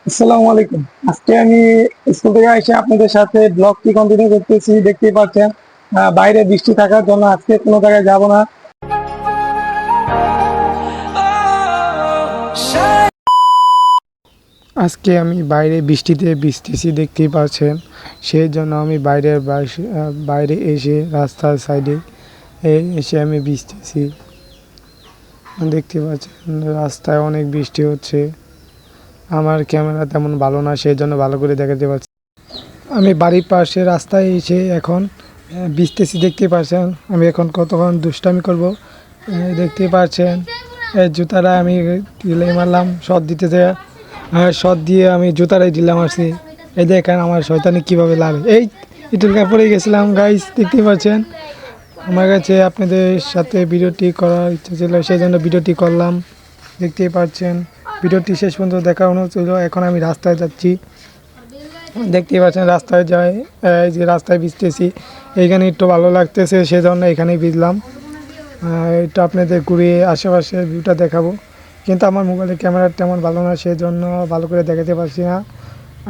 আসসালামু আলাইকুম। আজকে আমি স্কুল থেকে এসে আপনাদের সাথে ব্লগটি কন্টিনিউ করতেছি। দেখতেই পাচ্ছেন বাইরে বৃষ্টি থাকার জন্য আজকে কোনো জায়গায় যাব না। আজকে আমি বাইরে বৃষ্টিতে ভিজতেছি, দেখতেই পাচ্ছেন। সেই জন্য আমি বাইরে এসে রাস্তার সাইডে এসে আমি ভিজতেছি। দেখতে পাচ্ছেন রাস্তায় অনেক বৃষ্টি হচ্ছে। আমার ক্যামেরা তেমন ভালো না, সেই জন্য ভালো করে দেখাতে পারছি। আমি বাড়ির পাশে রাস্তায় এসে এখন ভিজতেছি, দেখতে পাচ্ছেন। আমি এখন কতক্ষণ দুষ্টামি করব দেখতে পাচ্ছেন। জুতাটা আমি ঢিলাই মারলাম শট দিতে যায়, শট দিয়ে আমি জুতাটাই ঢিলা মারছি। এই দেখেন আমার শয়তানি কীভাবে লাগে। এই ইটুলকা পড়ে গেছিলাম গাইস, দেখতে পাচ্ছেন। আমার কাছে আপনাদের সাথে ভিডিওটি করার ইচ্ছা ছিল, সেই জন্য ভিডিওটি করলাম। দেখতেই পাচ্ছেন ভিডিওটি শেষ পর্যন্ত দেখার অনুরোধ ছিল। এখন আমি রাস্তায় যাচ্ছি, দেখতেই পাচ্ছেন রাস্তায় যাই, এই যে রাস্তায় ভিজতেছি। এইখানে একটু ভালো লাগতেছে, সেজন্য এখানেই ভিজলাম। একটু আপনাদের ঘুরিয়ে আশেপাশের ভিউটা দেখাবো, কিন্তু আমার মোবাইলের ক্যামেরা তেমন ভালো না, সেজন্য ভালো করে দেখাতে পারছি না।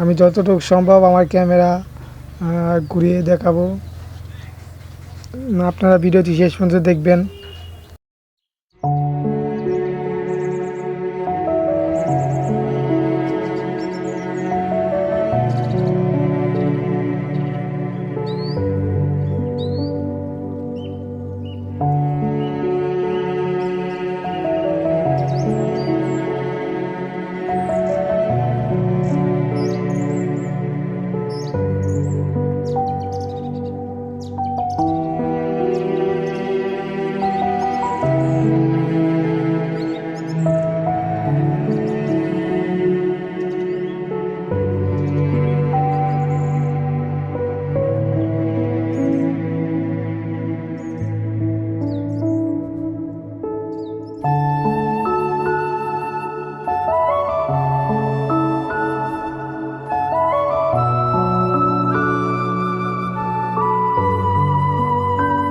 আমি যতটুকু সম্ভব আমার ক্যামেরা ঘুরিয়ে দেখাবো। আপনারা ভিডিওটি শেষ পর্যন্ত দেখবেন।